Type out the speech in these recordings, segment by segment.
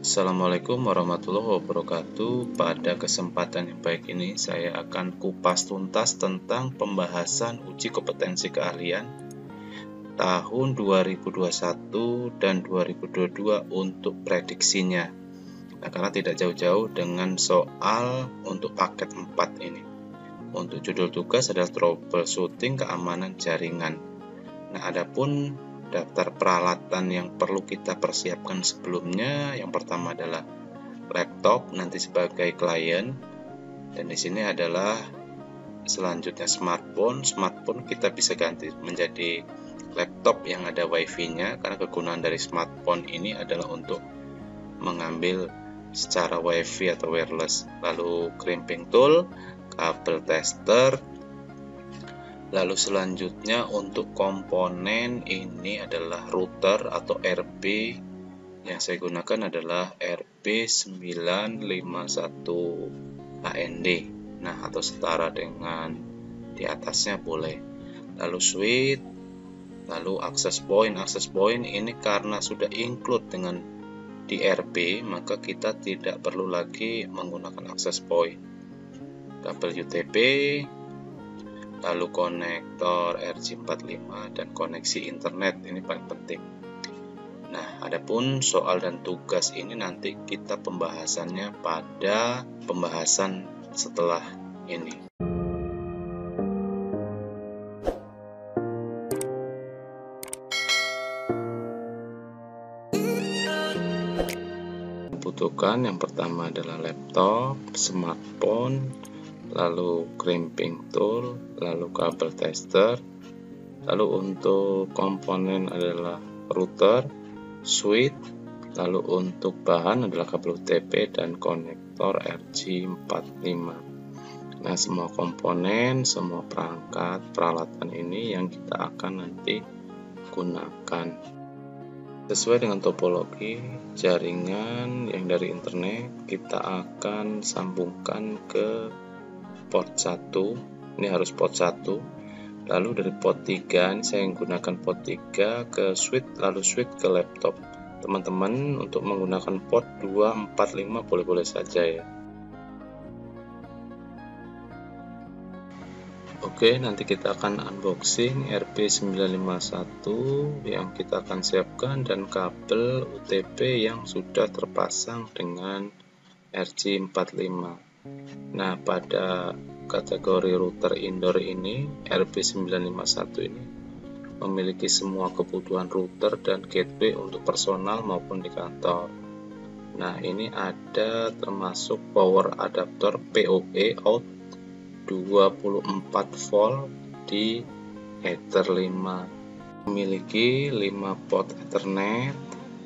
Assalamualaikum warahmatullahi wabarakatuh. Pada kesempatan yang baik ini saya akan kupas tuntas tentang pembahasan uji kompetensi keahlian tahun 2021 dan 2022 untuk prediksinya. Nah, karena tidak jauh-jauh dengan soal untuk paket 4 ini. Untuk judul tugas adalah troubleshooting keamanan jaringan. Nah, adapun daftar peralatan yang perlu kita persiapkan sebelumnya, yang pertama adalah laptop nanti sebagai klien, dan di sini adalah selanjutnya smartphone. Smartphone kita bisa ganti menjadi laptop yang ada wifi-nya, karena kegunaan dari smartphone ini adalah untuk mengambil secara wifi atau wireless. Lalu crimping tool, kabel tester. Lalu selanjutnya untuk komponen ini adalah router atau RB. Yang saya gunakan adalah RB951AND. Nah, atau setara dengan di atasnya boleh. Lalu switch, lalu access point. Access point ini karena sudah include dengan di RB, maka kita tidak perlu lagi menggunakan access point. Kabel UTP, lalu konektor RJ45 dan koneksi internet, ini paling penting. Nah, adapun soal dan tugas ini nanti kita pembahasannya pada pembahasan setelah ini. Butuhkan yang pertama adalah laptop, smartphone, lalu crimping tool, lalu kabel tester. Lalu untuk komponen adalah router, switch, lalu untuk bahan adalah kabel UTP dan konektor RJ45. Nah, semua komponen, semua perangkat, peralatan ini yang kita akan nanti gunakan. Sesuai dengan topologi jaringan yang dari internet, kita akan sambungkan ke port 1, ini harus port 1. Lalu dari port 3, ini saya menggunakan port 3 ke switch, lalu switch ke laptop. Teman-teman untuk menggunakan port 2, 4, 5 boleh-boleh saja ya. Oke, nanti kita akan unboxing RB951 yang kita akan siapkan dan kabel UTP yang sudah terpasang dengan RJ45. Nah, pada kategori router indoor ini, RB951 ini memiliki semua kebutuhan router dan gateway untuk personal maupun di kantor. Nah, ini ada termasuk power adapter PoE out 24 volt di Ether 5. Memiliki 5 port Ethernet,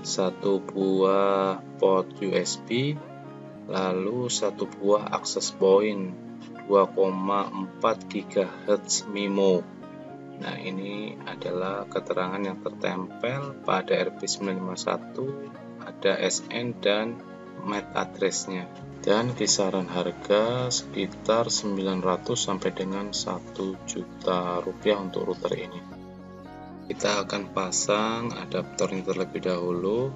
1 buah port USB, lalu 1 buah access point 2,4 GHz MIMO. Nah, ini adalah keterangan yang tertempel pada RB951, ada SN dan MAC address-nya. Dan kisaran harga sekitar 900 sampai dengan 1 juta rupiah untuk router ini. Kita akan pasang adaptornya terlebih dahulu.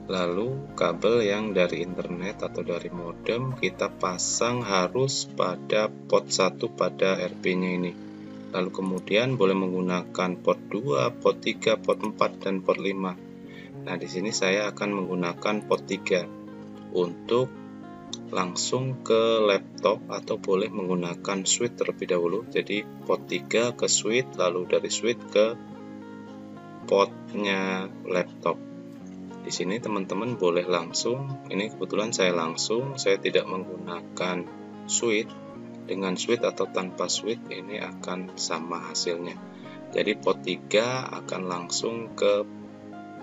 Lalu kabel yang dari internet atau dari modem kita pasang harus pada port 1 pada RB-nya ini. Lalu kemudian boleh menggunakan port 2, port 3, port 4 dan port 5. Nah, di sini saya akan menggunakan port 3 untuk langsung ke laptop, atau boleh menggunakan switch terlebih dahulu. Jadi port 3 ke switch, lalu dari switch ke portnya laptop. Di sini teman-teman boleh langsung, ini kebetulan saya tidak menggunakan switch. Dengan switch atau tanpa switch ini akan sama hasilnya. Jadi port 3 akan langsung ke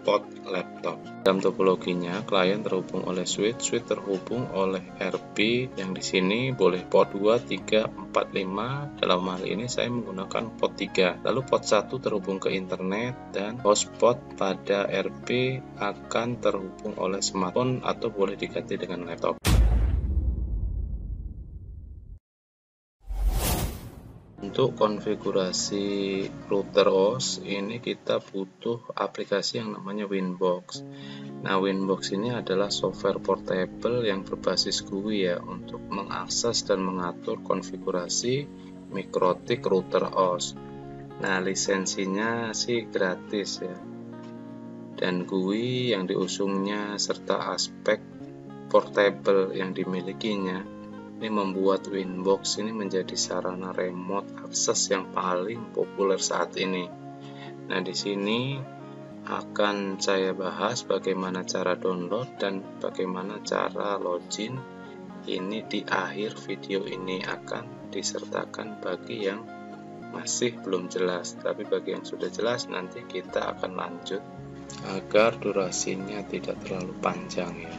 port laptop. Dalam topologinya, klien terhubung oleh switch, switch terhubung oleh RB, yang di sini boleh port 2, 3, 4, 5. Dalam hal ini saya menggunakan port 3. Lalu port 1 terhubung ke internet, dan hotspot pada RB akan terhubung oleh smartphone atau boleh diganti dengan laptop. untuk konfigurasi router OS ini kita butuh aplikasi yang namanya Winbox. Nah, Winbox ini adalah software portable yang berbasis GUI ya untuk mengakses dan mengatur konfigurasi mikrotik router OS. Nah, lisensinya sih gratis ya. Dan GUI yang diusungnya serta aspek portable yang dimilikinya ini membuat Winbox ini menjadi sarana remote akses yang paling populer saat ini. Nah, di sini akan saya bahas bagaimana cara download dan bagaimana cara login. Ini di akhir video ini akan disertakan bagi yang masih belum jelas, tapi bagi yang sudah jelas nanti kita akan lanjut agar durasinya tidak terlalu panjang ya.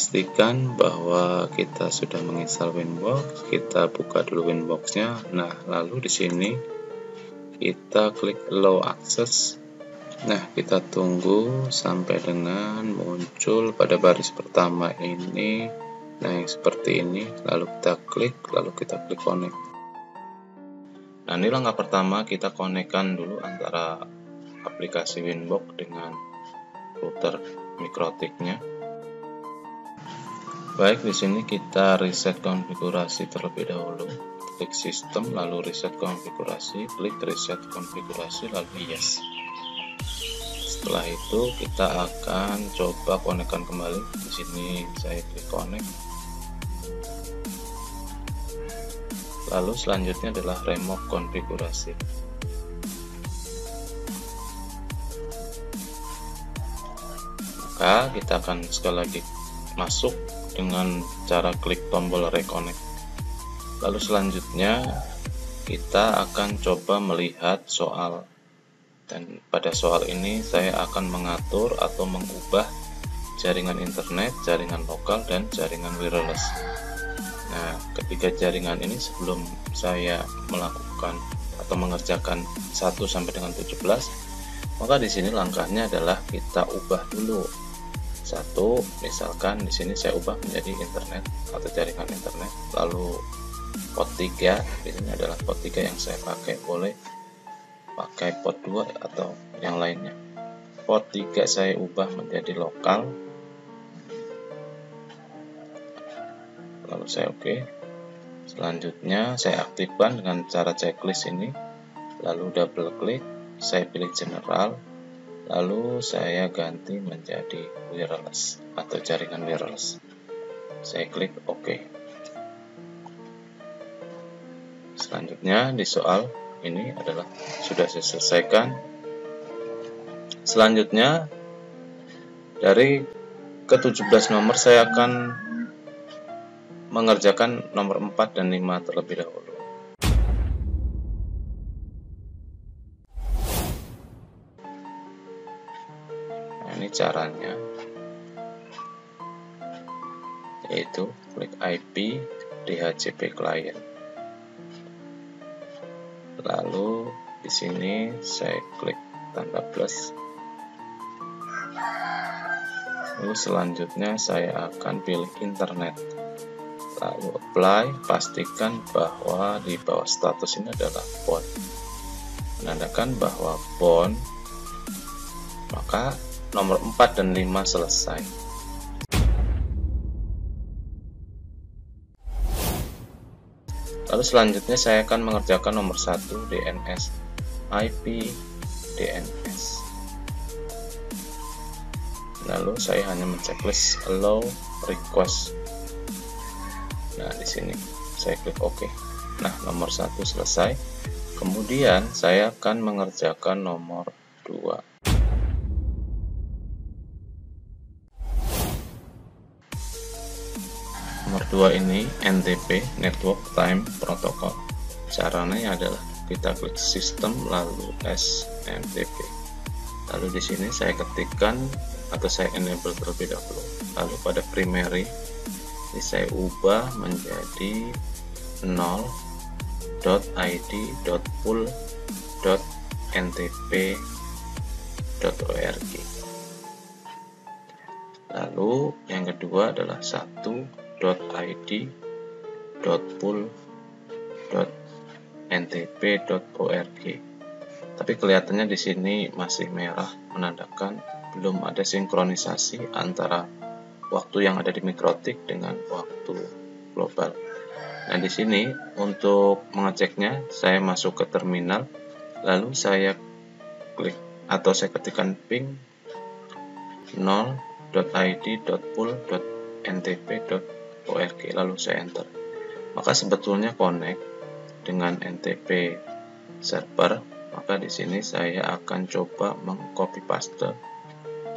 Pastikan bahwa kita sudah menginstal Winbox. Kita buka dulu Winbox-nya. Nah, lalu di sini kita klik Allow Access. Nah, kita tunggu sampai dengan muncul pada baris pertama ini. Nah, yang seperti ini. Lalu kita klik Connect. Nah, ini langkah pertama, kita konekkan dulu antara aplikasi Winbox dengan router mikrotiknya. Baik, di sini kita reset konfigurasi terlebih dahulu. Klik sistem, lalu reset konfigurasi, klik reset konfigurasi, lalu yes. Setelah itu kita akan coba konekkan kembali. Di sini saya klik connect. Lalu selanjutnya adalah remove konfigurasi. Maka kita akan sekali lagi masuk dengan cara klik tombol reconnect. Lalu selanjutnya kita akan coba melihat soal, dan pada soal ini saya akan mengatur atau mengubah jaringan internet, jaringan lokal, dan jaringan wireless. Nah, ketiga jaringan ini sebelum saya melakukan atau mengerjakan 1 sampai dengan 17, maka di sini langkahnya adalah kita ubah dulu. Satu, misalkan di sini saya ubah menjadi internet atau jaringan internet, lalu port 3 di sini adalah port 3 yang saya pakai, boleh pakai port 2 atau yang lainnya. Port 3 saya ubah menjadi lokal, lalu saya oke. Selanjutnya saya aktifkan dengan cara checklist ini, lalu double klik, saya pilih general, lalu saya ganti menjadi wireless atau jaringan wireless. Saya klik OK. Selanjutnya di soal ini adalah sudah saya selesaikan. Selanjutnya dari ke-17 nomor saya akan mengerjakan nomor 4 dan 5 terlebih dahulu. Ini caranya, yaitu klik IP DHCP client, lalu di sini saya klik tanda plus, lalu selanjutnya saya akan pilih internet, lalu apply. Pastikan bahwa di bawah status ini adalah bound, menandakan bahwa bound, maka nomor 4 dan 5 selesai. Lalu selanjutnya saya akan mengerjakan nomor 1 DNS IP DNS. Lalu saya hanya menceklis allow request. Nah, di sini saya klik OK. Nah, nomor 1 selesai. Kemudian saya akan mengerjakan nomor 2. Nomor 2 ini NTP, Network Time Protocol. Caranya adalah kita klik sistem lalu SMTP. Lalu di sini saya ketikkan atau saya enable terlebih dahulu. Lalu pada primary ini saya ubah menjadi 0.id.pool.ntp.org. Lalu yang kedua adalah 1 ntp.org. Tapi kelihatannya di sini masih merah, menandakan belum ada sinkronisasi antara waktu yang ada di Mikrotik dengan waktu global. Nah, di sini untuk mengeceknya, saya masuk ke terminal, lalu saya klik atau saya ketikkan ping 0.id.pool.ntp.org, lalu saya enter. Maka sebetulnya connect dengan NTP server. Maka di sini saya akan coba mengcopy paste.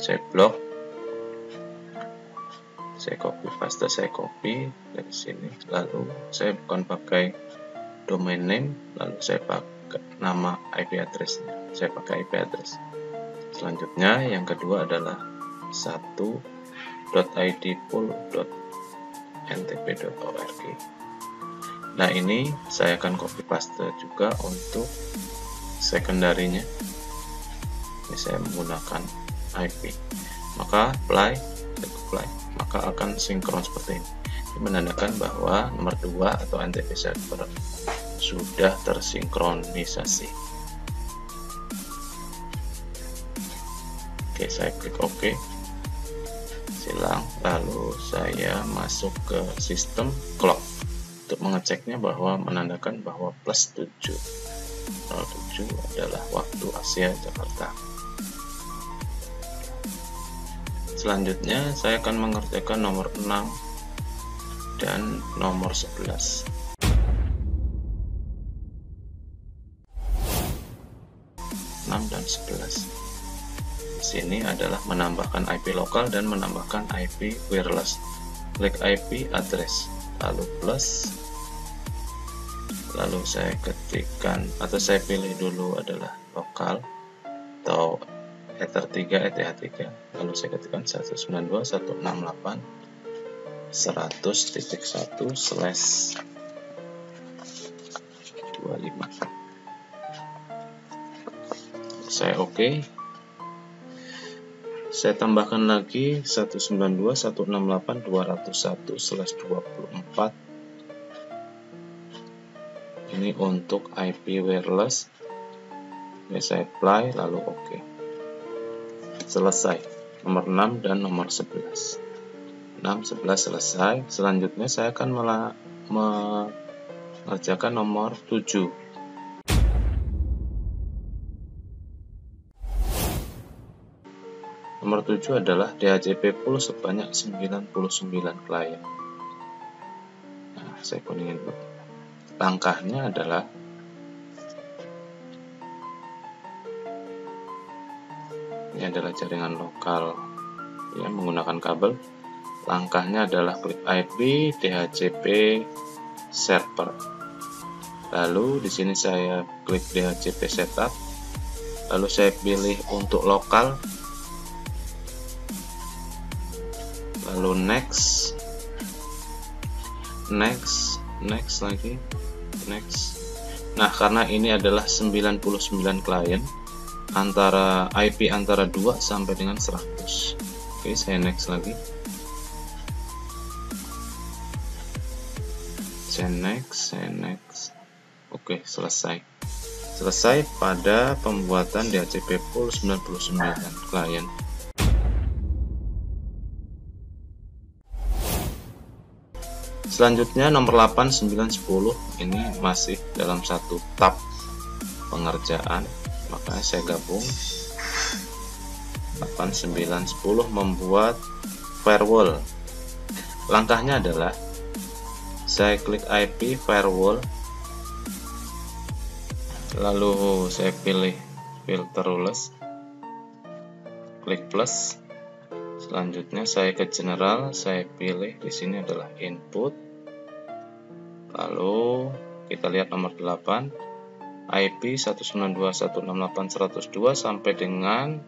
Saya blok, saya copy paste, saya copy dari sini, lalu saya bukan pakai domain name, lalu saya pakai nama IP address-nya, saya pakai IP address. Selanjutnya yang kedua adalah 1.idpool.ntp.org. Nah, ini saya akan copy paste juga untuk secondary-nya. Ini saya menggunakan IP, maka apply, maka akan sinkron seperti ini. Ini menandakan bahwa nomor 2 atau NTP server sudah tersinkronisasi. Oke, saya klik OK, silang, lalu saya masuk ke sistem clock untuk mengeceknya bahwa menandakan bahwa plus 7 adalah waktu Asia Jakarta. Selanjutnya saya akan mengerjakan nomor 6 dan nomor 11. Dan 11. Di sini adalah menambahkan IP lokal dan menambahkan IP wireless. Klik IP address, lalu plus, lalu saya ketikkan atau saya pilih dulu adalah lokal atau Ether 3 ETH3, lalu saya ketikkan 192.168.100.1/25. Saya OK. Saya tambahkan lagi 192.168.201/24. Ini untuk IP wireless. Ini saya apply, lalu OK. Selesai. Nomor 6 dan nomor 11. 6, 11 selesai. Selanjutnya saya akan mengerjakan nomor 7. Nomor 7 adalah DHCP pool sebanyak 99 klien. Nah, saya kuningin dulu. Langkahnya adalah ini adalah jaringan lokal ya, menggunakan kabel. Langkahnya adalah klik IP DHCP server. Lalu di sini saya klik DHCP setup. Lalu saya pilih untuk lokal. Lalu next lagi, next. Nah, karena ini adalah 99 klien, antara IP antara 2 sampai dengan 100. Oke, saya next lagi. Saya next. Oke, selesai pada pembuatan DHCP pool 99 klien. Selanjutnya nomor 8, 9, 10 ini masih dalam satu tab pengerjaan, maka saya gabung. 8, 9, 10 membuat firewall. Langkahnya adalah saya klik IP firewall, lalu saya pilih filter rules, klik plus. Selanjutnya saya ke general, saya pilih di sini adalah input. Lalu kita lihat nomor 8, IP 192.168.102 sampai dengan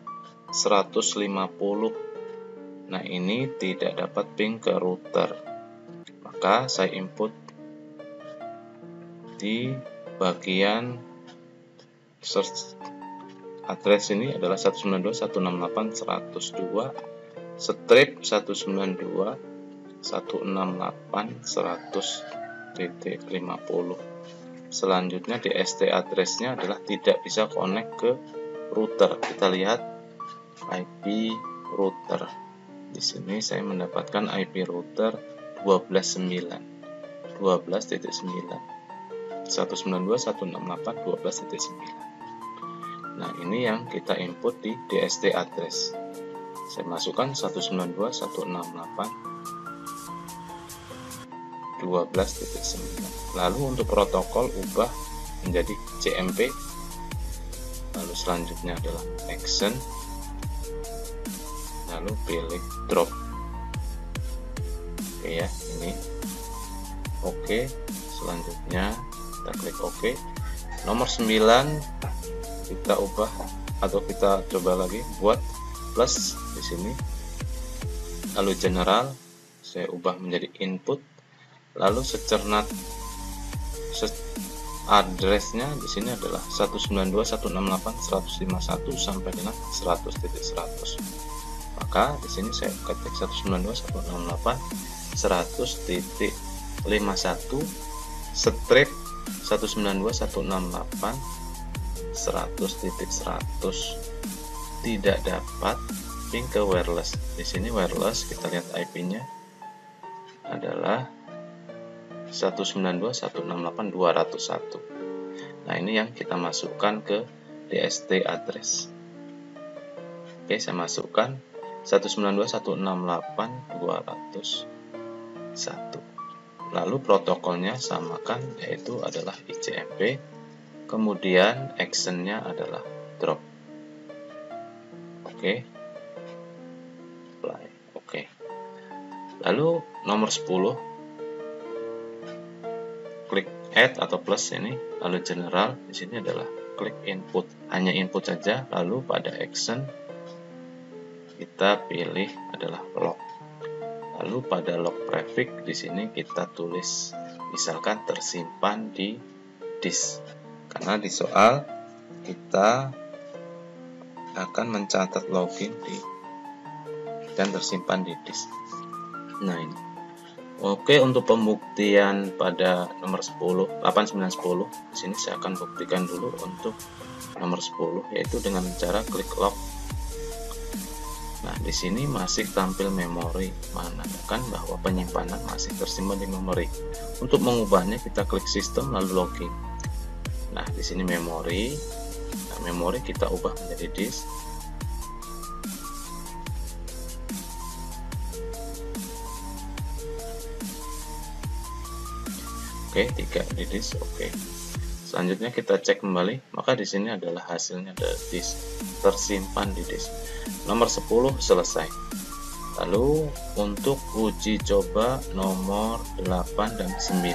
150. Nah, ini tidak dapat ping ke router. Maka saya input di bagian search address ini adalah 192.168.102 strip 192 168.100.50. Selanjutnya di ST address-nya adalah tidak bisa connect ke router. Kita lihat IP router. Di sini saya mendapatkan IP router 12.9. 192.168.12.9. Nah, ini yang kita input di DST address. Saya masukkan 192.168.12.9. Lalu untuk protokol ubah menjadi CMP. Lalu selanjutnya adalah action. Lalu pilih drop. Oke ya, ini oke. Selanjutnya kita klik oke. Nomor 9 kita ubah atau kita coba lagi buat plus di sini. Lalu general saya ubah menjadi input. Lalu secernat addressnya di sini adalah 192.168.151 sampai dengan 100.100. Maka di sini saya ketik 192.168.100.51 strip 192.168.100.100 tidak dapat ping ke wireless. Di sini wireless kita lihat IP-nya adalah 192.168.201. Nah, ini yang kita masukkan ke DST address. Oke, saya masukkan 192.168.201. Lalu protokolnya samakan, yaitu adalah ICMP. Kemudian actionnya adalah drop. Oke. Apply. Oke. Lalu nomor 10 klik add atau plus ini, lalu general di sini adalah klik input, hanya input saja. Lalu pada action kita pilih adalah log. Lalu pada log prefix di sini kita tulis misalkan tersimpan di disk, karena di soal kita akan mencatat login di dan tersimpan di disk. Nah, ini oke. Untuk pembuktian pada nomor 10, 8, 9, 10 di sini saya akan buktikan dulu untuk nomor 10, yaitu dengan cara klik log. Nah, di sini masih tampil memori, menandakan bahwa penyimpanan masih tersimpan di memori. Untuk mengubahnya kita klik sistem lalu login. Nah, di sini memori. Nah, memori kita ubah menjadi disk. Oke, 3 di disk. Oke. Selanjutnya kita cek kembali, maka di sini adalah hasilnya dari disk, tersimpan di disk. Nomor 10 selesai. Lalu untuk uji coba nomor 8 dan 9.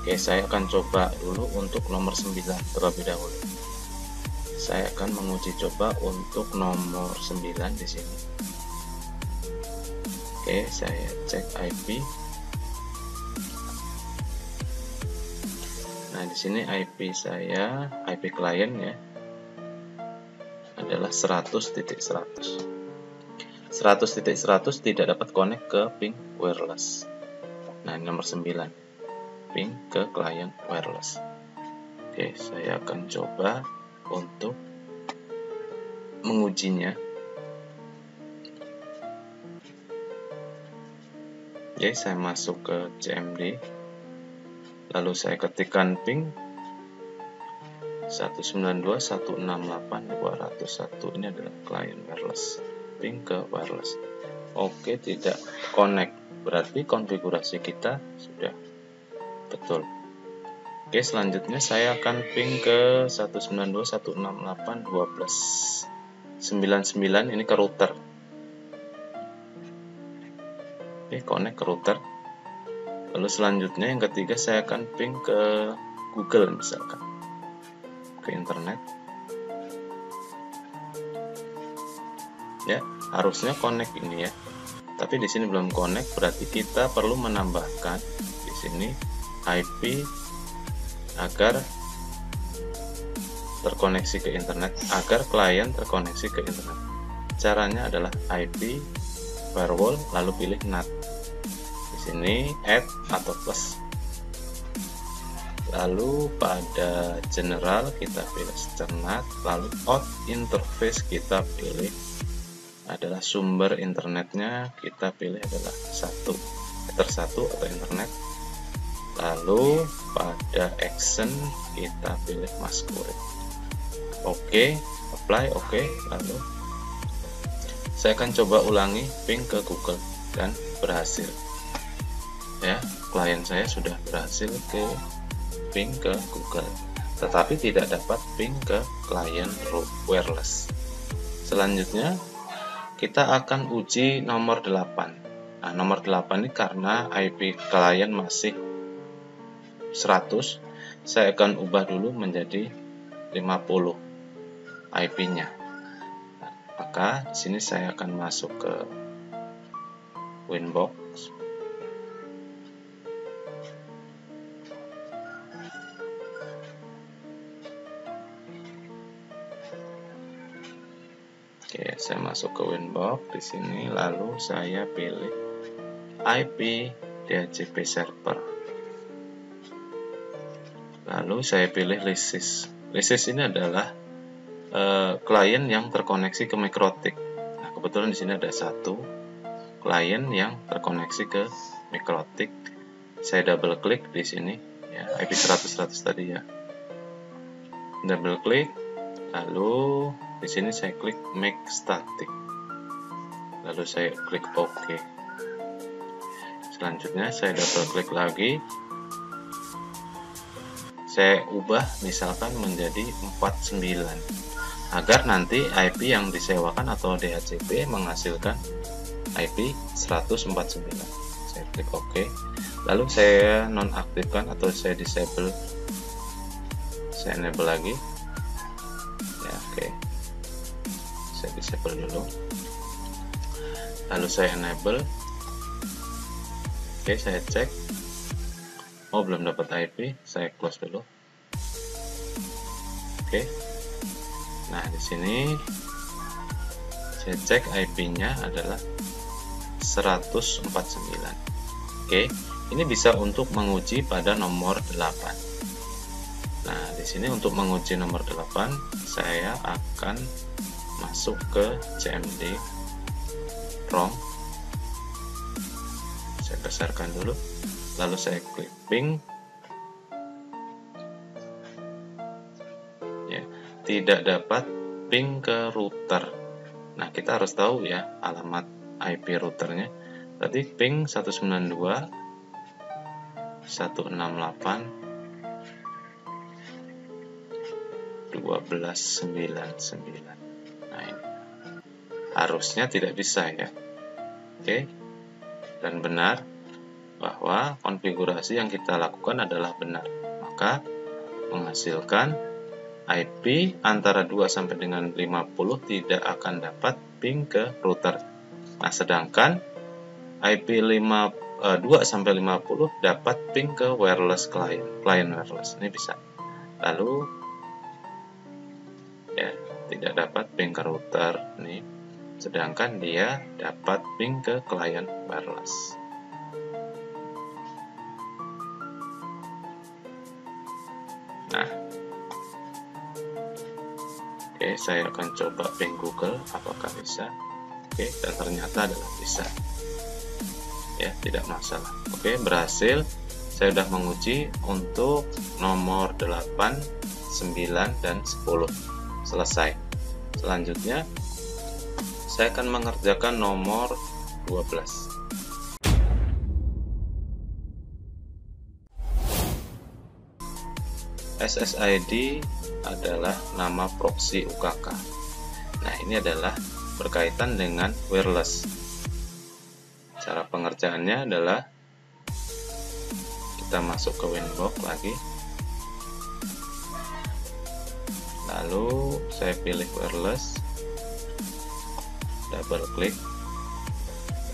Oke, saya akan coba dulu untuk nomor 9 terlebih dahulu. Saya akan menguji coba untuk nomor 9 di sini. Oke, saya cek IP. Nah, di sini IP saya, IP klien ya, adalah 100.100. 100.100 tidak dapat connect ke ping wireless. Nah, ini nomor 9. Ping ke klien wireless. Oke, saya akan coba untuk mengujinya. Oke, saya masuk ke CMD. Lalu saya ketikkan ping 192.168.201. Ini adalah client wireless, ping ke wireless. Oke, tidak connect, berarti konfigurasi kita sudah betul. Oke, selanjutnya saya akan ping ke 192.168.12.99. Ini ke router. Oke, connect ke router. Lalu selanjutnya yang ketiga saya akan ping ke Google misalkan, ke internet. Ya, harusnya connect ini ya. Tapi di sini belum connect, berarti kita perlu menambahkan di sini IP agar terkoneksi ke internet, agar klien terkoneksi ke internet. Caranya adalah IP firewall lalu pilih NAT. sini add atau plus. Lalu pada general kita pilih Ethernet, lalu out interface kita pilih adalah sumber internetnya, kita pilih adalah Ether 1 atau internet. Lalu pada action kita pilih masquerade. Oke, apply, oke. Lalu saya akan coba ulangi ping ke Google dan berhasil. Ya, klien saya sudah berhasil ke ping ke Google, tetapi tidak dapat ping ke klien wireless. Selanjutnya kita akan uji nomor 8. Nah, nomor 8 ini karena IP klien masih 100, saya akan ubah dulu menjadi 50 IP-nya. Nah, maka di sini saya akan masuk ke Winbox. Oke, saya masuk ke Winbox di sini, lalu saya pilih IP DHCP server. Lalu saya pilih Lysis. Lysis ini adalah klien yang terkoneksi ke Mikrotik. Nah, kebetulan di sini ada satu klien yang terkoneksi ke Mikrotik. Saya double klik di sini, ya, IP 100 tadi ya. Double klik, lalu di sini saya klik make static, lalu saya klik OK. Selanjutnya saya double klik lagi, saya ubah misalkan menjadi 49 agar nanti IP yang disewakan atau DHCP menghasilkan IP 149. Saya klik OK, lalu saya nonaktifkan atau saya disable, saya enable lagi ya. Oke, saya disable dulu, lalu saya enable. Oke, saya cek, oh belum dapat IP, saya close dulu. Oke, nah di sini saya cek IP-nya adalah 149. Oke, ini bisa untuk menguji pada nomor 8. Nah, di sini untuk menguji nomor 8 saya akan masuk ke CMD ROM. Saya besarkan dulu, lalu saya klik ping. Ya, tidak dapat ping ke router. Nah, kita harus tahu ya alamat IP routernya. Tadi ping 192.168.12.99. Nah, ini harusnya tidak bisa ya. Oke, dan benar bahwa konfigurasi yang kita lakukan adalah benar, maka menghasilkan IP antara 2 sampai dengan 50 tidak akan dapat ping ke router. Nah, sedangkan IP 2 sampai 50 dapat ping ke wireless client wireless. Ini bisa. Lalu ya, tidak dapat ping ke router nih, sedangkan dia dapat ping ke client wireless. Nah, oke, saya akan coba ping Google apakah bisa. Oke, dan ternyata adalah bisa. Ya, tidak masalah. Oke, berhasil. Saya sudah menguji untuk nomor 8, 9, dan 10. Selesai. Selanjutnya saya akan mengerjakan nomor 12. SSID adalah nama proxy UKK. Nah, ini adalah berkaitan dengan wireless. Cara pengerjaannya adalah kita masuk ke Winbox lagi, lalu saya pilih wireless, double klik,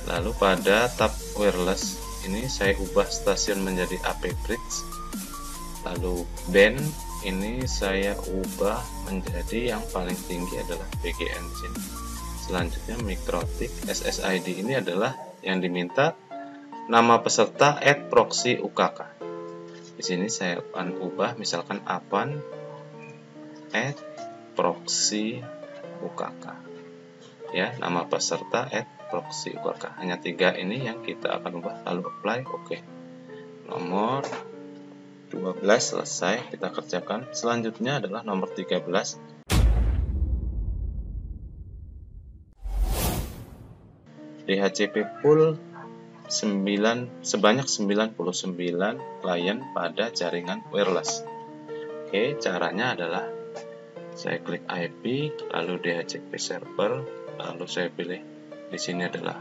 lalu pada tab wireless ini saya ubah stasiun menjadi AP bridge, lalu band ini saya ubah menjadi yang paling tinggi adalah BGN di sini. Selanjutnya Mikrotik. SSID ini adalah yang diminta nama peserta @proxy UKK. Di sini saya akan ubah misalkan apan @proxy UKK. Ya, nama peserta @proxy UKK. Hanya 3 ini yang kita akan ubah, lalu apply, oke. Nomor 12 selesai, kita kerjakan. Selanjutnya adalah nomor 13. DHCP pool sebanyak 99 klien pada jaringan wireless. Oke, caranya adalah saya klik IP, lalu DHCP server, lalu saya pilih di sini adalah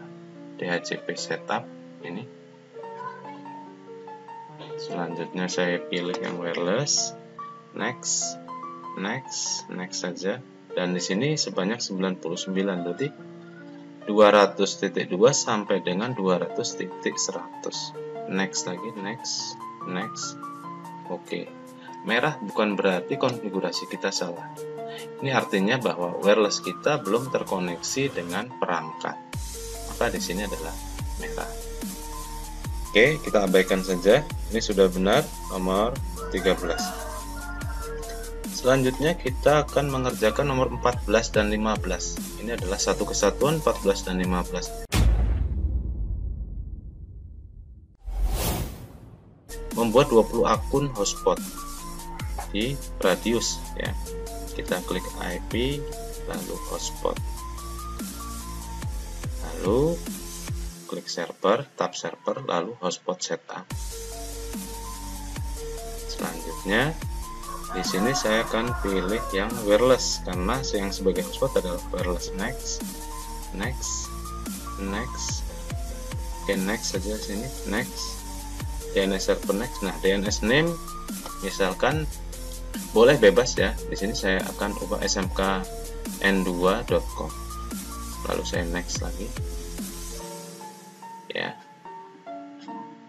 DHCP setup ini. Selanjutnya saya pilih yang wireless, next saja. Dan di sini sebanyak 99, berarti 200.2 sampai dengan 200.100. Next lagi, next. Oke. Merah bukan berarti konfigurasi kita salah. Ini artinya bahwa wireless kita belum terkoneksi dengan perangkat. Maka di sini adalah merah. Oke, kita abaikan saja. Ini sudah benar, nomor 13. Selanjutnya kita akan mengerjakan nomor 14 dan 15. Ini adalah satu kesatuan 14 dan 15. Membuat 20 akun hotspot di radius ya. Kita klik IP, lalu hotspot. Lalu klik server, tab server, lalu hotspot setup. Selanjutnya di sini saya akan pilih yang wireless karena yang sebagai hotspot adalah wireless. Next. Oke, next saja sini. Next. DNS server next. Nah, DNS name misalkan boleh bebas ya. Di sini saya akan ubah smkn2.com. Lalu saya next lagi. Ya.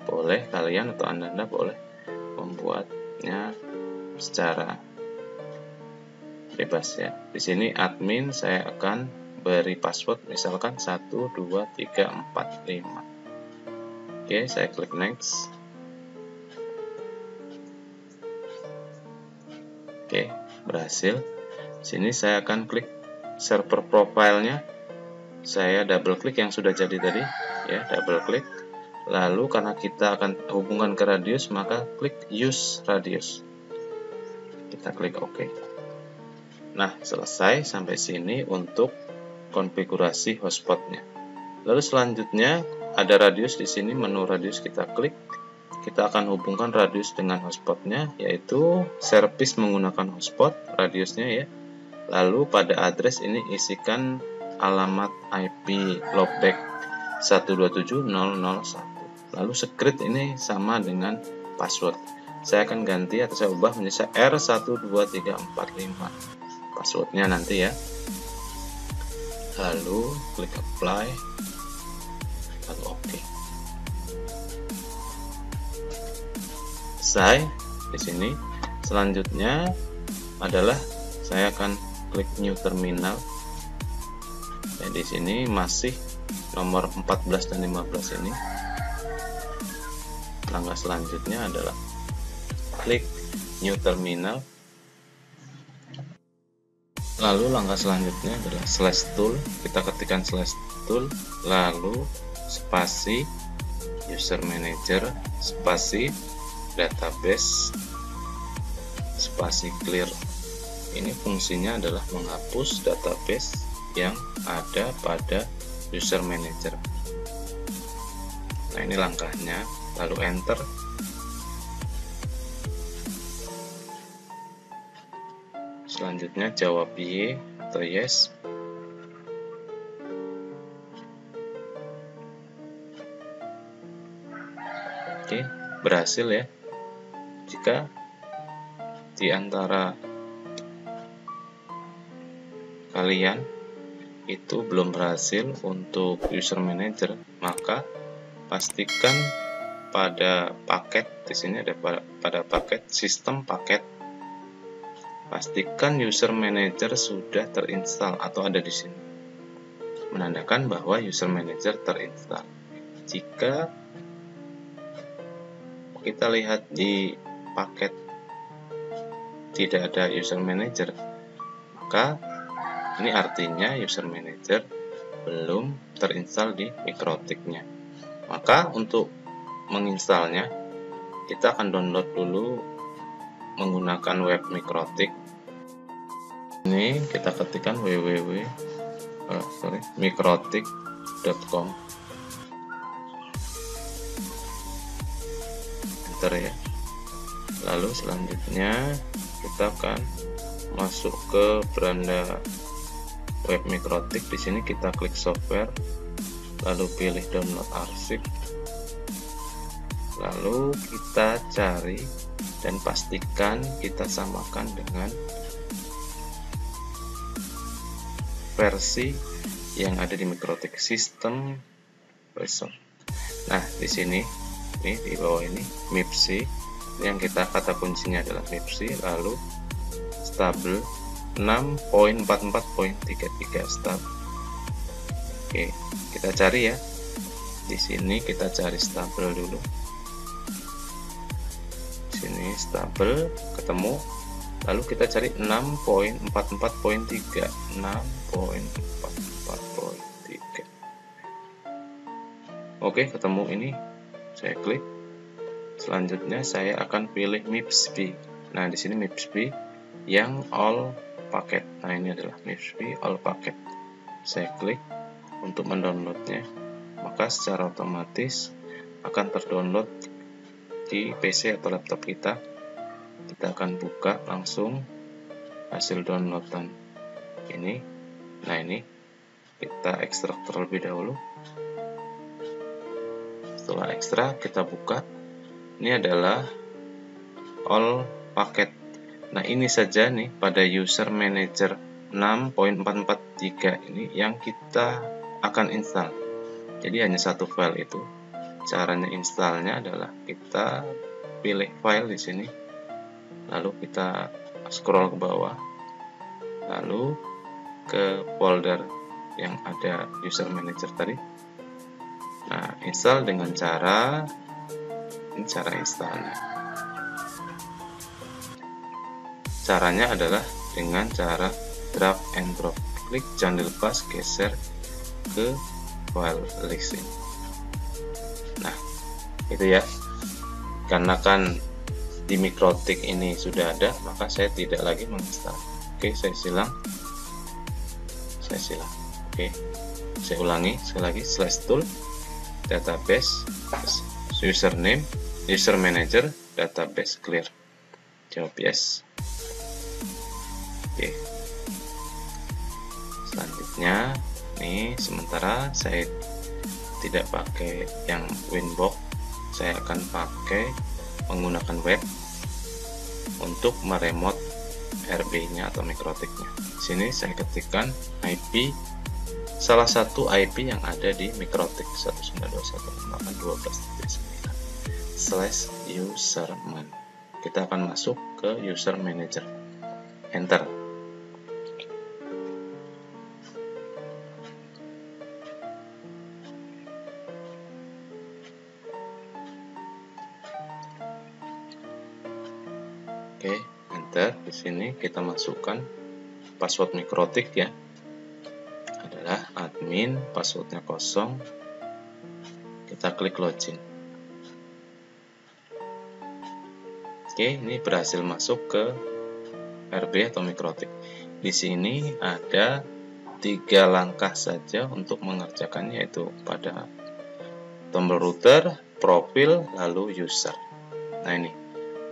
Boleh kalian atau Anda boleh membuatnya secara bebas ya. Di sini admin saya akan beri password misalkan 1 2 3 4 5. Oke, saya klik next. Oke, berhasil. Sini saya akan klik server profile-nya. Saya double klik yang sudah jadi tadi ya, double klik. Lalu karena kita akan hubungkan ke radius, maka klik use radius. Kita klik OK. Nah, selesai sampai sini untuk konfigurasi hotspotnya. Lalu selanjutnya ada radius di sini, menu radius kita klik. Kita akan hubungkan radius dengan hotspotnya, yaitu service menggunakan hotspot radiusnya ya. Lalu pada address ini isikan alamat IP loopback 127.0.0.1. Lalu script ini sama dengan password. Saya akan ganti atau saya ubah menjadi R12345 passwordnya nanti ya. Lalu klik apply, lalu OK. Selesai di sini. Selanjutnya adalah saya akan klik new terminal. Ya, di sini masih nomor 14 dan 15 ini. Langkah selanjutnya adalah klik new terminal. Lalu langkah selanjutnya adalah slash tool. Kita ketikkan slash tool, lalu spasi user manager, spasi database, spasi clear. Ini fungsinya adalah menghapus database yang ada pada user manager. Nah, ini langkahnya, lalu enter. Selanjutnya jawab Y atau yes. Oke, berhasil ya. Jika di antara kalian itu belum berhasil untuk user manager, maka pastikan pada paket, di sini ada pada paket sistem paket, pastikan user manager sudah terinstall atau ada di sini, menandakan bahwa user manager terinstall. Jika kita lihat di paket tidak ada user manager, maka ini artinya user manager belum terinstall di Mikrotik-nya. Maka untuk menginstalnya, kita akan download dulu menggunakan web Mikrotik. Ini kita ketikkan mikrotik.com, enter ya. Lalu selanjutnya kita akan masuk ke beranda web Mikrotik. Di sini kita klik software, lalu pilih download arsip, lalu kita cari dan pastikan kita samakan dengan versi yang ada di Mikrotik System Resort. Nah, di sini nih di bawah ini MIPC, yang kita kata kuncinya adalah MIPC, lalu stable 6.44.33 stable. Oke, kita cari ya. Di sini kita cari stable dulu. Di sini stable ketemu. Lalu kita cari 6.44.3. 6.44.3. Oke, ketemu ini. Saya klik. Selanjutnya saya akan pilih MIPC. Nah, di sini MIPC yang all paket. Nah, ini adalah MIPC all paket. Saya klik untuk mendownloadnya, maka secara otomatis akan terdownload di PC atau laptop kita. Kita akan buka langsung hasil downloadan ini. Nah, ini kita ekstrak terlebih dahulu. Setelah ekstrak, kita buka. Ini adalah all paket. Nah, ini saja nih pada user manager 6.443 ini yang kita akan install. Jadi hanya satu file itu. Caranya installnya adalah kita pilih file di sini, lalu kita scroll ke bawah, lalu ke folder yang ada user manager tadi. Nah, install dengan cara ini, cara installnya. Caranya adalah dengan cara drag and drop. Klik, jangan dilepas, geser ke file list ini. Nah, itu ya. Karena kan di Mikrotik ini sudah ada, maka saya tidak lagi menginstal. Oke, saya silang. Oke, saya ulangi sekali lagi. /tool database username user manager database clear. Jawab yes. Oke. Selanjutnya, nih sementara saya tidak pakai yang Winbox, saya akan pakai menggunakan web untuk meremote RB-nya atau Mikrotik-nya. Di sini saya ketikkan IP, salah satu IP yang ada di Mikrotik 192.168.12.9/userman. Kita akan masuk ke user manager. Enter. Oke, enter. Di sini kita masukkan password Mikrotik ya. Adalah admin, passwordnya kosong. Kita klik login. Oke, ini berhasil masuk ke RB atau Mikrotik. Di sini ada 3 langkah saja untuk mengerjakannya, yaitu pada tombol router, profil, lalu user. Nah, ini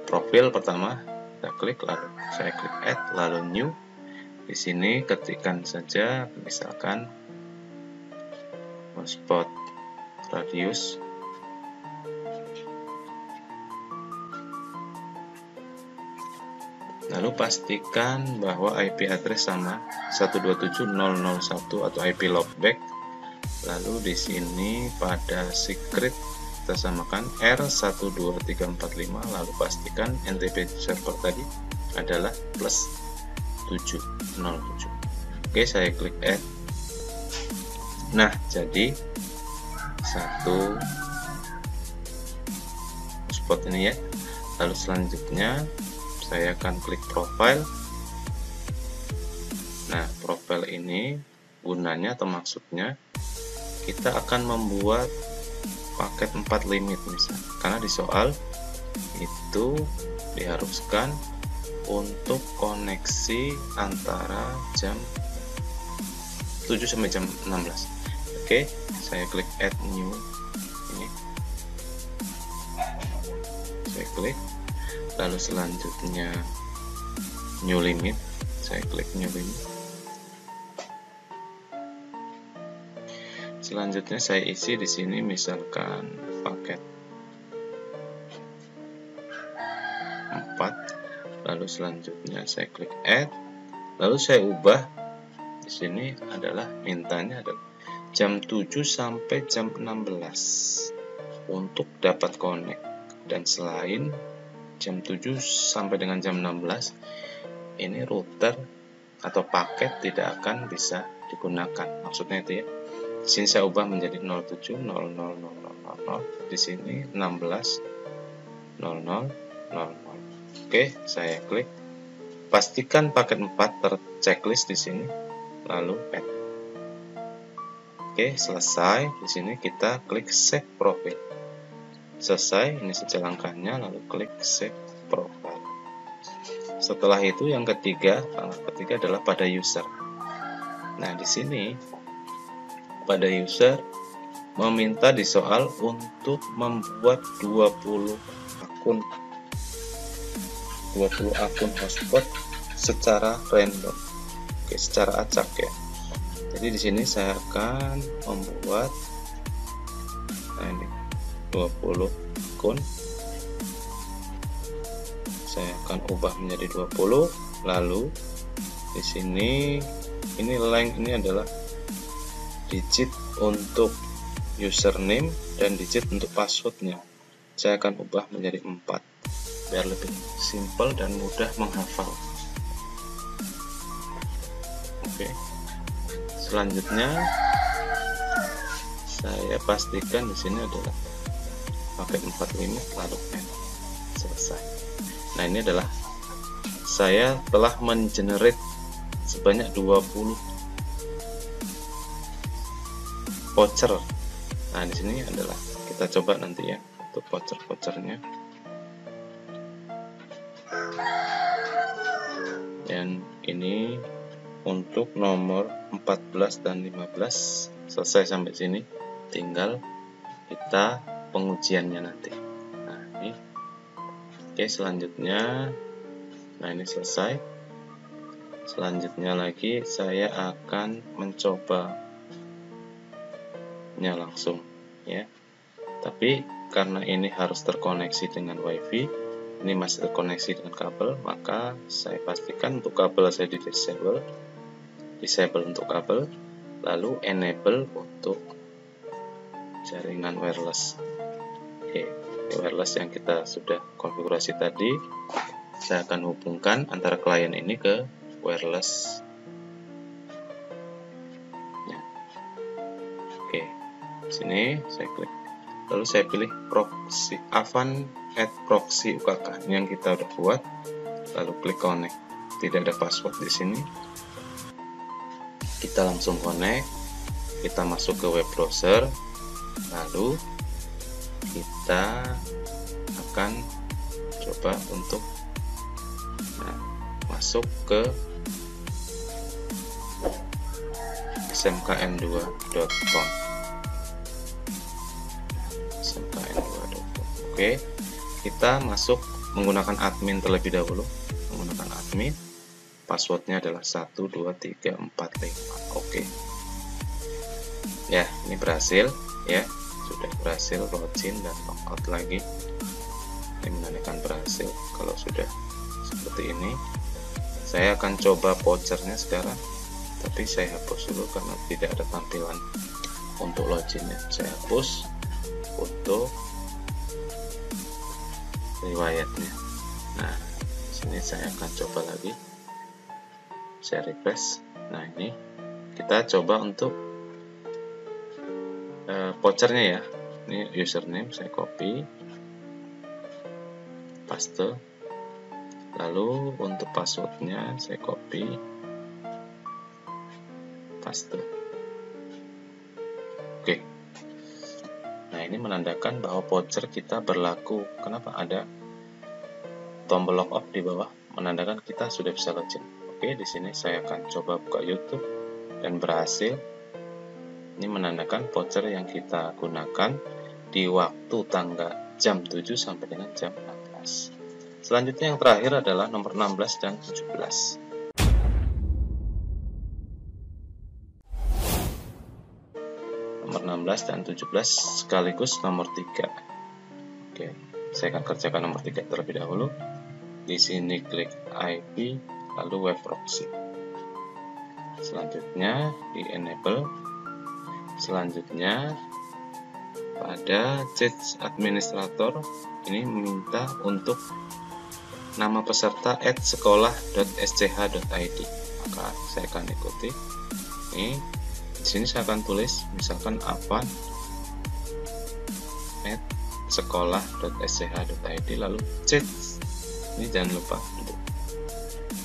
profil pertama. Kita klik, lalu saya klik add, lalu new. Di sini ketikkan saja misalkan hotspot radius. Lalu pastikan bahwa IP address sama 127.0.0.1 atau IP loopback. Lalu di sini pada secret kita samakan R12345, lalu pastikan NTP server tadi adalah +707. Oke, saya klik add. Nah, jadi satu hotspot ini ya. Lalu selanjutnya saya akan klik profile. Nah, profile ini gunanya atau maksudnya kita akan membuat paket 4 limit misalnya, karena di soal itu diharuskan untuk koneksi antara jam 7 sampai jam 16. Oke, saya klik add new ini. Saya klik, lalu selanjutnya new limit, saya klik new limit. Selanjutnya saya isi di sini misalkan paket 4, lalu selanjutnya saya klik add, lalu saya ubah. Di sini adalah mintanya adalah jam 7 sampai jam 16 untuk dapat connect, dan selain jam 7 sampai dengan jam 16 ini router atau paket tidak akan bisa digunakan, maksudnya itu ya. Di sini saya ubah menjadi 07.00.00.00, di sini 16.00.00. Oke, saya klik. Pastikan paket 4 terchecklist di sini, lalu add. Oke, selesai. Di sini kita klik save profile. Selesai, ini saja langkahnya, lalu klik save profile. Setelah itu yang ketiga, langkah ketiga adalah pada user. Nah, di sini pada user meminta di soal untuk membuat 20 akun hotspot secara random. Oke, secara acak ya. Jadi di sini saya akan membuat 20 akun. Saya akan ubah menjadi 20. Lalu di sini ini length ini adalah digit untuk username dan digit untuk passwordnya. Saya akan ubah menjadi 4 biar lebih simple dan mudah menghafal. Oke. Selanjutnya saya pastikan di sini adalah pakai 4 limit, lalu end. Selesai. Nah, ini adalah saya telah mengenerate sebanyak 20 voucher. Nah, di sini adalah kita coba nanti ya untuk voucher-vouchernya. Dan ini untuk nomor 14 dan 15 selesai sampai sini. Tinggal kita pengujiannya nanti. Nah, ini. Oke, selanjutnya. Nah, ini selesai. Selanjutnya lagi saya akan mencoba langsung ya, tapi karena ini harus terkoneksi dengan WiFi, ini masih terkoneksi dengan kabel, maka saya pastikan untuk kabel saya di disable untuk kabel, lalu enable untuk jaringan wireless. Oke, wireless yang kita sudah konfigurasi tadi, saya akan hubungkan antara klien ini ke wireless. Oke, sini saya klik, lalu saya pilih proxy Avan add proxy UKK yang kita udah buat, lalu klik connect. Tidak ada password di sini, kita langsung connect. Kita masuk ke web browser, lalu kita akan coba untuk masuk ke smkn2.com. Oke, kita masuk menggunakan admin terlebih dahulu. Menggunakan admin, passwordnya adalah 12345. Oke. Ya, ini berhasil ya, sudah berhasil login dan logout lagi. Ini menandakan berhasil kalau sudah seperti ini. Saya akan coba vouchernya sekarang, tapi saya hapus dulu karena tidak ada tampilan untuk loginnya. Saya hapus untuk riwayatnya. Nah, sini saya akan coba lagi. Saya refresh. Nah, ini kita coba untuk vouchernya ya. Ini username saya copy. paste. Lalu untuk passwordnya saya copy, paste. Oke. Nah, ini menandakan bahwa voucher kita berlaku. Kenapa ada tombol logout di bawah? Menandakan kita sudah bisa login. Oke, di sini saya akan coba buka YouTube dan berhasil. Ini menandakan voucher yang kita gunakan di waktu tanggal jam 7 sampai dengan jam 16. Selanjutnya yang terakhir adalah nomor 16 dan 17. Nomor 16 dan 17 sekaligus nomor 3. Oke, saya akan kerjakan nomor 3 terlebih dahulu. Di sini klik IP, lalu web proxy. Selanjutnya di enable. Selanjutnya pada chat administrator ini meminta untuk nama peserta @sekolah.sch.id. Maka saya akan ikuti. Ini di sini saya akan tulis misalkan apa @sekolah.sch.id, lalu chat. Ini jangan lupa untuk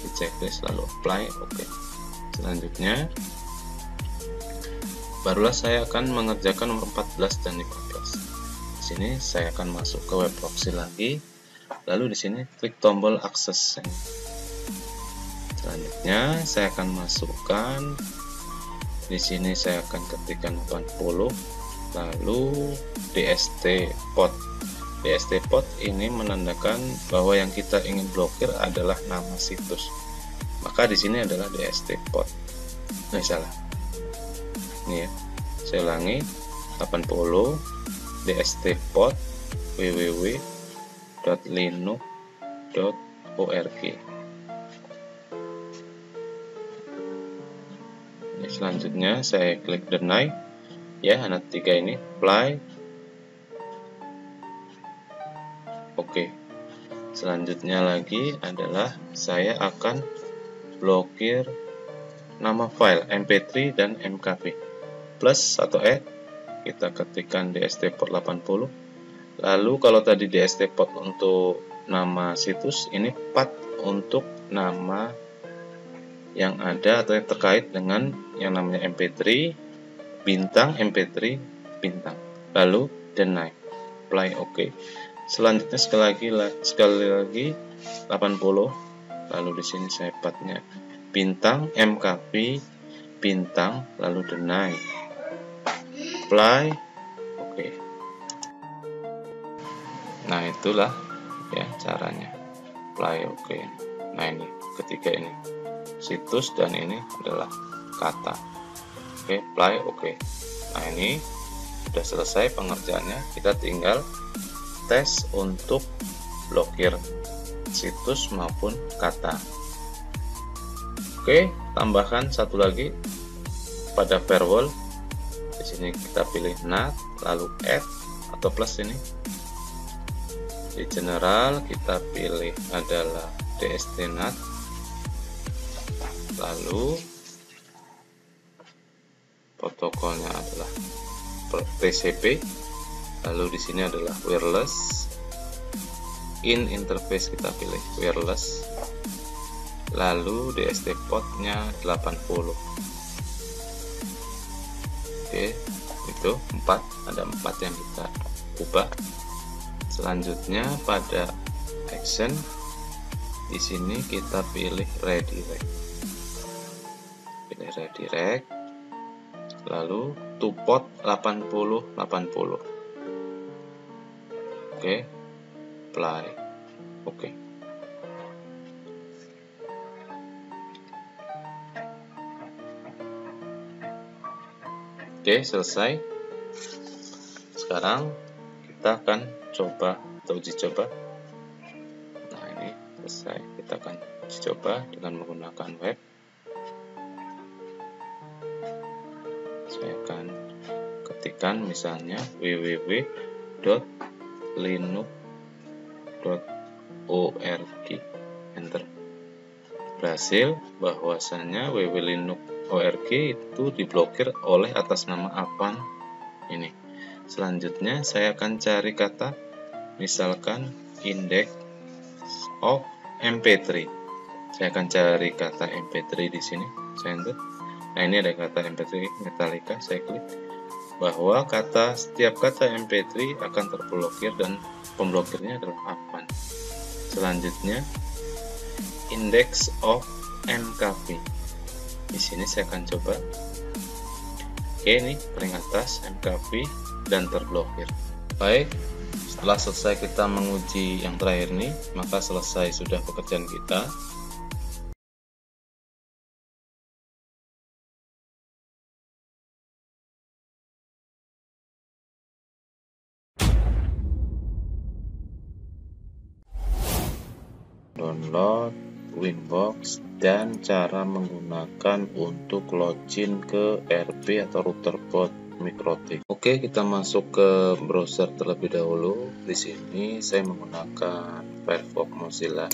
di checklist, lalu apply. Oke. Selanjutnya barulah saya akan mengerjakan nomor 14 dan 15. Di sini saya akan masuk ke web proxy lagi. Lalu di sini klik tombol akses. Selanjutnya saya akan masukkan, di sini saya akan ketikkan 80, lalu DST port. DST port ini menandakan bahwa yang kita ingin blokir adalah nama situs. Maka di sini adalah DST port. Nah, salah. Ini ya. Saya ulangi, 80 DST port www.linux.org. Selanjutnya saya klik deny, ya, anak 3 ini apply. Oke. Selanjutnya lagi adalah saya akan blokir nama file mp3 dan mkp plus atau kita ketikkan DST port 80. Lalu kalau tadi DST port untuk nama situs, ini path untuk nama yang ada atau yang terkait dengan yang namanya mp3 bintang, mp3 bintang. Lalu deny, apply. Oke. Selanjutnya sekali lagi 80. Lalu di sini saya pathnya bintang, mkp bintang, lalu deny, apply. Oke. Nah, itulah ya caranya. Apply. Oke. Nah, ini ketiga ini situs dan ini adalah kata. Oke, apply. Oke. Nah, ini sudah selesai pengerjaannya. Kita tinggal tes untuk blokir situs maupun kata. Oke, tambahkan satu lagi pada firewall. Di sini kita pilih NAT, lalu add atau plus ini. Di general kita pilih adalah DST NAT, lalu protokolnya adalah TCP, lalu di sini adalah wireless. In interface kita pilih wireless, lalu DST portnya 80. Oke, itu 4, ada 4 yang kita ubah. Selanjutnya pada action di sini kita pilih redirect. Pilih redirect, lalu to port 8080. Oke, apply. Oke. Oke, selesai. Sekarang kita akan coba atau uji coba. Nah, ini selesai. Kita akan uji coba dengan menggunakan web. Saya akan ketikkan misalnya www.linux.org, enter. Berhasil, bahwasannya www.linux.org itu diblokir oleh atas nama Apan ini. Selanjutnya saya akan cari kata, misalkan index of MP3. Saya akan cari kata MP3 di sini, saya enter. Nah, ini ada kata MP3 Metallica, saya klik. Bahwa setiap kata MP3 akan terblokir dan pemblokirnya adalah Avan. Selanjutnya, index of MKV. Di sini saya akan coba. Oke, ini paling atas MKV dan terblokir. Baik, setelah selesai kita menguji yang terakhir nih, maka selesai sudah pekerjaan kita. Download Winbox dan cara menggunakan untuk login ke RP atau router boot MikroTik. Oke, kita masuk ke browser terlebih dahulu. Di sini saya menggunakan Firefox Mozilla.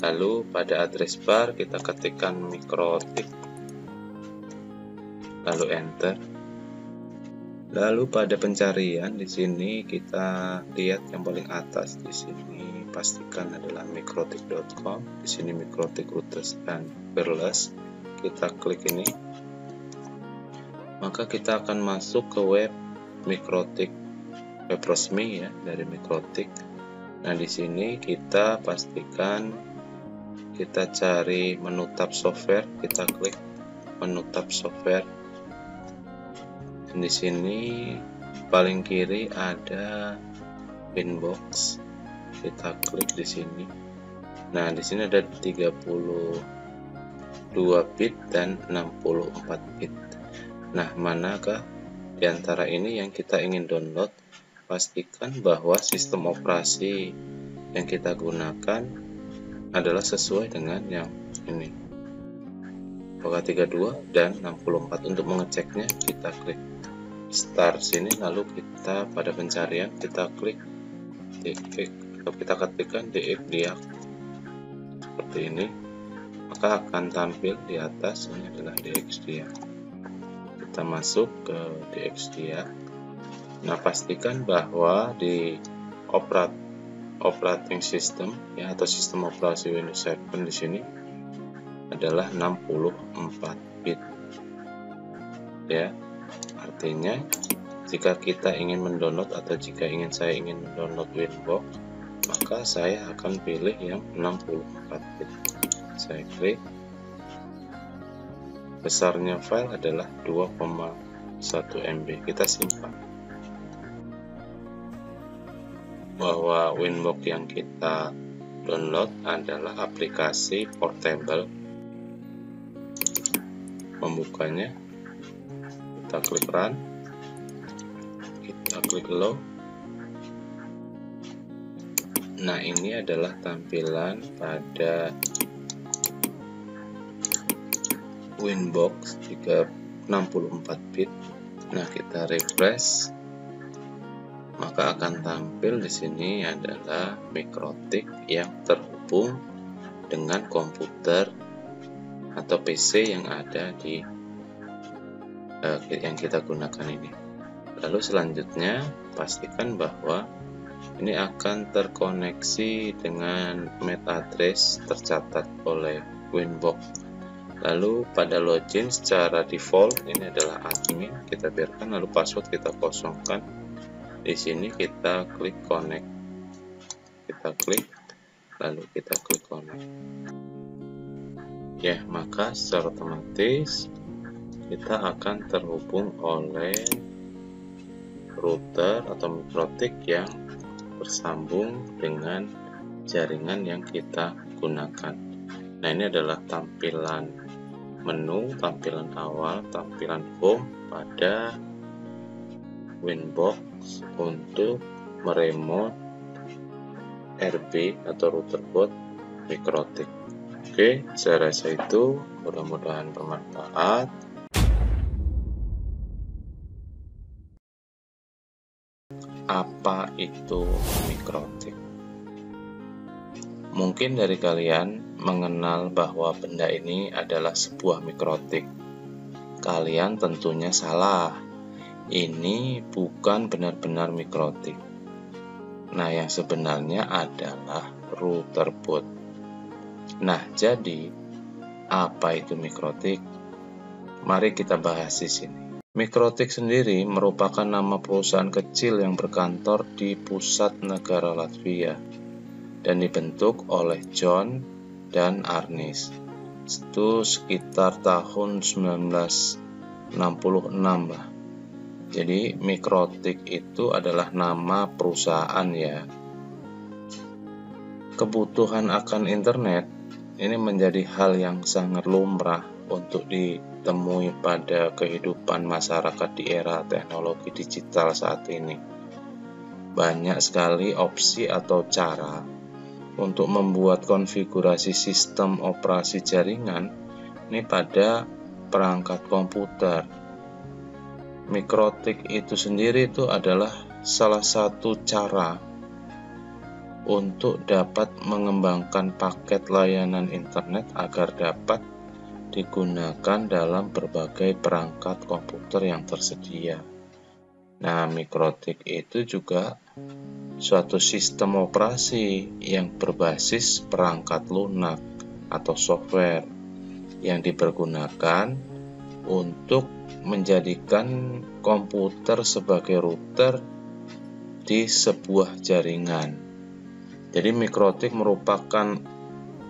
Lalu pada address bar kita ketikkan MikroTik. Lalu enter. Lalu pada pencarian di sini kita lihat yang paling atas di sini pastikan adalah mikrotik.com. Di sini MikroTik routers dan wireless. Kita klik ini. Maka kita akan masuk ke web MikroTik, web resmi ya dari MikroTik. Nah, di sini kita pastikan kita cari menu tab software, kita klik menu tab software. Di sini paling kiri ada Winbox. Kita klik di sini. Nah, di sini ada 32 bit dan 64 bit. Nah, manakah di antara ini yang kita ingin download? Pastikan bahwa sistem operasi yang kita gunakan adalah sesuai dengan yang ini. Apakah 32 dan 64. Untuk mengeceknya kita klik start sini, lalu kita pada deactivate kita klik atau kita ketikkan deactivate seperti ini, maka akan tampil di atas ini adalah deactivate. Kita masuk ke deactivate. Nah, pastikan bahwa di operating system ya atau sistem operasi Windows 7 di sini adalah 64 bit ya. Artinya jika kita ingin mendownload atau jika saya ingin mendownload Winbox, maka saya akan pilih yang 64 bit. Saya klik. Besarnya file adalah 2,1 MB. Kita simpan. Bahwa Winbox yang kita download adalah aplikasi portable. Membukanya, kita klik run, kita klik load. Nah, ini adalah tampilan pada Winbox 64 bit. Nah, kita refresh, maka akan tampil di sini adalah MikroTik yang terhubung dengan komputer atau PC yang ada di yang kita gunakan ini. Lalu selanjutnya pastikan bahwa ini akan terkoneksi dengan MAC address tercatat oleh Winbox. Lalu pada login secara default ini adalah admin, kita biarkan, lalu password kita kosongkan. Di sini kita klik connect. Kita klik, lalu kita klik connect. Ya, maka secara otomatis kita akan terhubung oleh router atau MikroTik yang bersambung dengan jaringan yang kita gunakan. Nah, ini adalah tampilan menu, tampilan awal, tampilan home pada Winbox untuk meremote RB atau router boot MikroTik. Oke, saya rasa itu mudah-mudahan bermanfaat. Apa itu MikroTik? Mungkin dari kalian mengenal bahwa benda ini adalah sebuah MikroTik. Kalian tentunya salah. Ini bukan benar-benar MikroTik. Nah, yang sebenarnya adalah router boot. Nah, jadi apa itu mikrotik? Mari kita bahas di sini. Mikrotik sendiri merupakan nama perusahaan kecil yang berkantor di pusat negara Latvia dan dibentuk oleh John dan Arnis. Itu sekitar tahun 1966 lah. Jadi mikrotik itu adalah nama perusahaan ya. Kebutuhan akan internet ini menjadi hal yang sangat lumrah untuk ditemui pada kehidupan masyarakat di era teknologi digital saat ini. Banyak sekali opsi atau cara untuk membuat konfigurasi sistem operasi jaringan ini pada perangkat komputer. Mikrotik itu sendiri itu adalah salah satu cara untuk dapat mengembangkan paket layanan internet agar dapat digunakan dalam berbagai perangkat komputer yang tersedia. Nah, mikrotik itu juga suatu sistem operasi yang berbasis perangkat lunak atau software yang dipergunakan untuk menjadikan komputer sebagai router di sebuah jaringan. Jadi mikrotik merupakan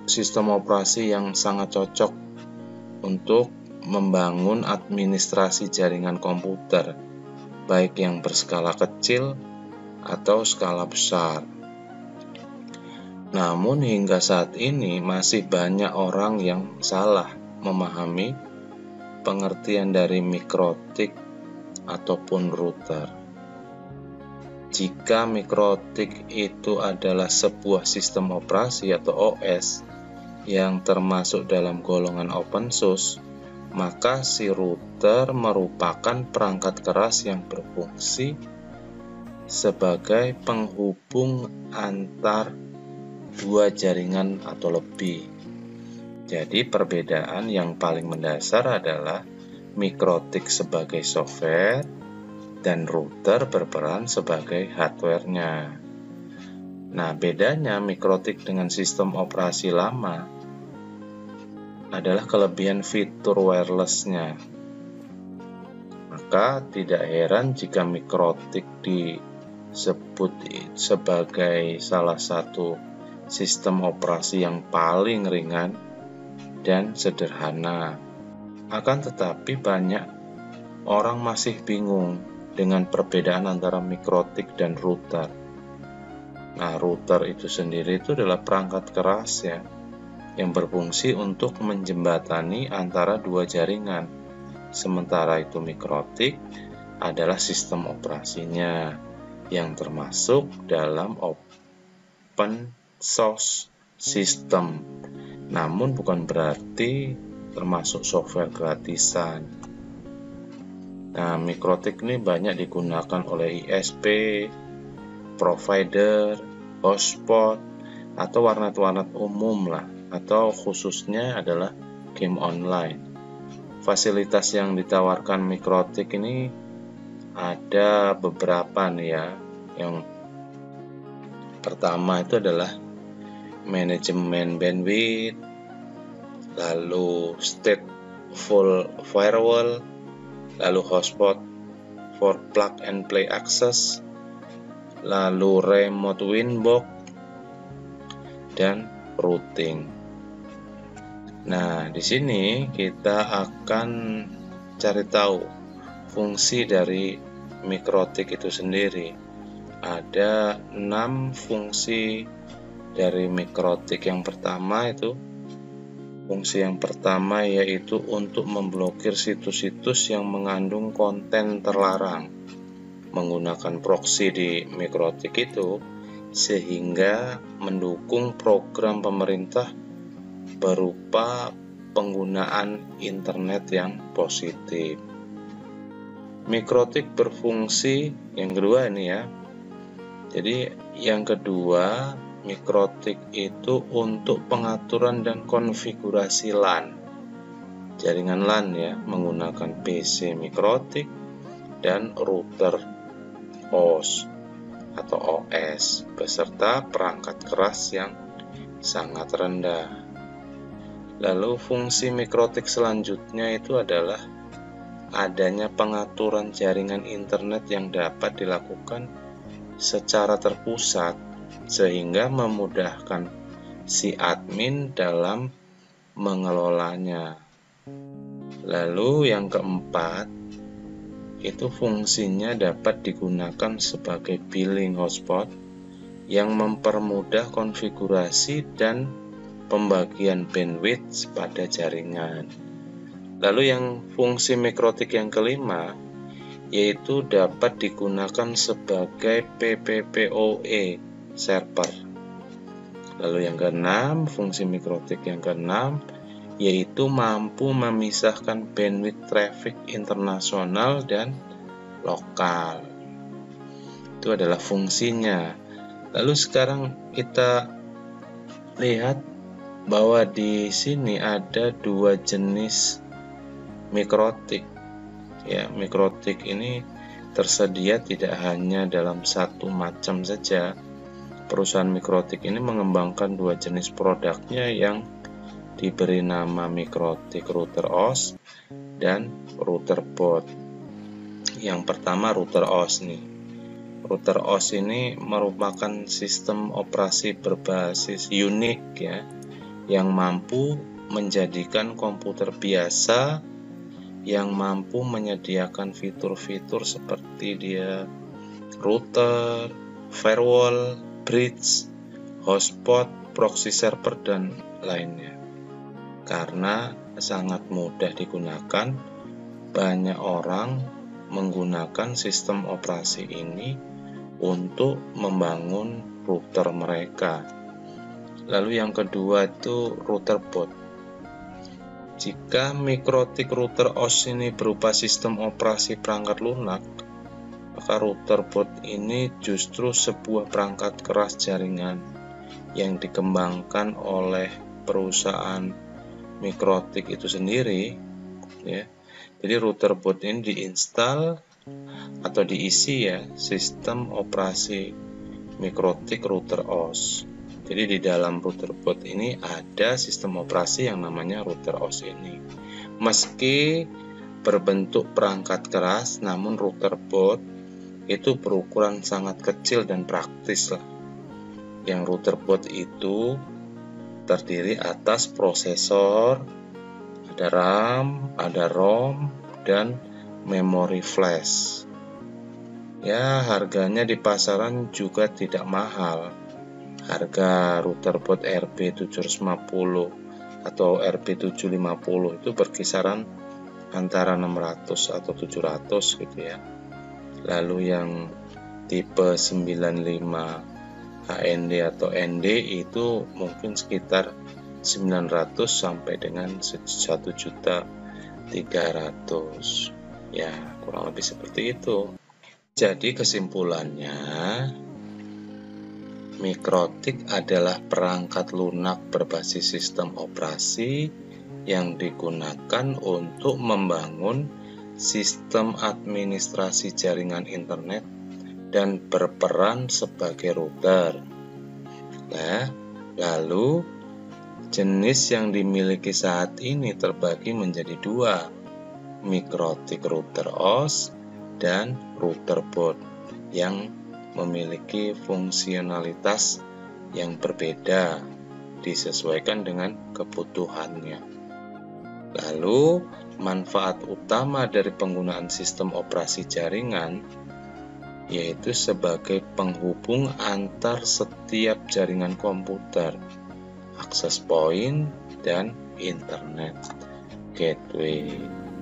sistem operasi yang sangat cocok untuk membangun administrasi jaringan komputer, baik yang berskala kecil atau skala besar. Namun hingga saat ini masih banyak orang yang salah memahami pengertian dari mikrotik ataupun router. Jika mikrotik itu adalah sebuah sistem operasi atau OS yang termasuk dalam golongan open source, maka si router merupakan perangkat keras yang berfungsi sebagai penghubung antar dua jaringan atau lebih. Jadi perbedaan yang paling mendasar adalah mikrotik sebagai software dan router berperan sebagai hardware-nya. Nah, bedanya mikrotik dengan sistem operasi lama adalah kelebihan fitur wireless-nya. Maka tidak heran jika mikrotik disebut sebagai salah satu sistem operasi yang paling ringan dan sederhana. Akan tetapi banyak orang masih bingung dengan perbedaan antara mikrotik dan router. Nah, router itu sendiri itu adalah perangkat keras ya, yang berfungsi untuk menjembatani antara dua jaringan. Sementara itu mikrotik adalah sistem operasinya yang termasuk dalam open source system. Namun bukan berarti termasuk software gratisan. Nah, mikrotik ini banyak digunakan oleh ISP, provider, hotspot, atau warnet-warnet umum lah, atau khususnya adalah game online. Fasilitas yang ditawarkan mikrotik ini ada beberapa nih ya. Yang pertama itu adalah manajemen bandwidth, lalu stateful firewall, lalu hotspot for plug and play access, lalu remote winbox, dan routing. Nah, di sini kita akan cari tahu fungsi dari mikrotik itu sendiri. Ada 6 fungsi dari mikrotik. Yang pertama itu fungsi yang pertama yaitu untuk memblokir situs-situs yang mengandung konten terlarang menggunakan proxy di mikrotik itu, sehingga mendukung program pemerintah berupa penggunaan internet yang positif. Mikrotik berfungsi yang kedua ini ya. Jadi yang kedua, mikrotik itu untuk pengaturan dan konfigurasi LAN. Jaringan LAN ya, menggunakan PC mikrotik dan router host atau OS beserta perangkat keras yang sangat rendah. Lalu fungsi mikrotik selanjutnya itu adalah adanya pengaturan jaringan internet yang dapat dilakukan secara terpusat sehingga memudahkan si admin dalam mengelolanya. Lalu yang keempat, itu fungsinya dapat digunakan sebagai billing hotspot yang mempermudah konfigurasi dan pembagian bandwidth pada jaringan. Lalu yang fungsi mikrotik yang kelima, yaitu dapat digunakan sebagai PPPoE server. Lalu yang keenam, fungsi mikrotik yang keenam, yaitu mampu memisahkan bandwidth traffic internasional dan lokal. Itu adalah fungsinya. Lalu sekarang kita lihat bahwa di sini ada dua jenis mikrotik. Ya, mikrotik ini tersedia tidak hanya dalam satu macam saja. Perusahaan mikrotik ini mengembangkan dua jenis produknya yang diberi nama mikrotik router OS dan router boot. Yang pertama router OS nih. Router OS ini merupakan sistem operasi berbasis Unix ya, yang mampu menjadikan komputer biasa yang mampu menyediakan fitur-fitur seperti dia router, firewall, bridge, hotspot, proxy server dan lainnya. Karena sangat mudah digunakan, banyak orang menggunakan sistem operasi ini untuk membangun router mereka. Lalu yang kedua itu router boot. Jika mikrotik router OS ini berupa sistem operasi perangkat lunak, maka router boot ini justru sebuah perangkat keras jaringan yang dikembangkan oleh perusahaan mikrotik itu sendiri ya. Jadi router boot ini diinstal atau diisi ya sistem operasi mikrotik router OS. Jadi di dalam router boot ini ada sistem operasi yang namanya router OS ini. Meski berbentuk perangkat keras, namun router boot itu berukuran sangat kecil dan praktis lah. Yang router boot itu terdiri atas prosesor, ada RAM, ada ROM, dan memori flash. Ya, harganya di pasaran juga tidak mahal. Harga router boot RB750 atau RB750 itu berkisaran antara 600 atau 700 gitu ya. Lalu yang tipe 95 HND atau ND itu mungkin sekitar 900 sampai dengan 1.300.000 ya, kurang lebih seperti itu. Jadi kesimpulannya, mikrotik adalah perangkat lunak berbasis sistem operasi yang digunakan untuk membangun sistem administrasi jaringan internet dan berperan sebagai router. Nah, lalu jenis yang dimiliki saat ini terbagi menjadi dua, mikrotik router OS dan router boot yang memiliki fungsionalitas yang berbeda disesuaikan dengan kebutuhannya. Lalu, manfaat utama dari penggunaan sistem operasi jaringan yaitu sebagai penghubung antar setiap jaringan komputer, akses point, dan internet gateway.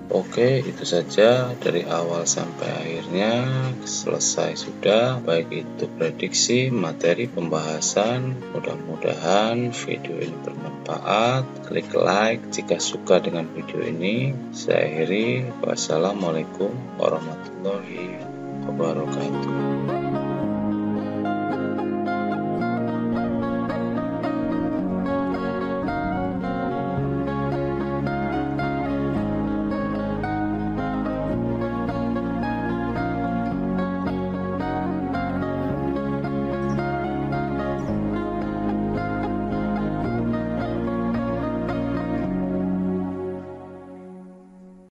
Oke, itu saja dari awal sampai akhirnya selesai sudah, baik itu prediksi, materi pembahasan. Mudah-mudahan video ini bermanfaat. Klik like jika suka dengan video ini. Saya akhiri, wassalamualaikum warahmatullahi wabarakatuh.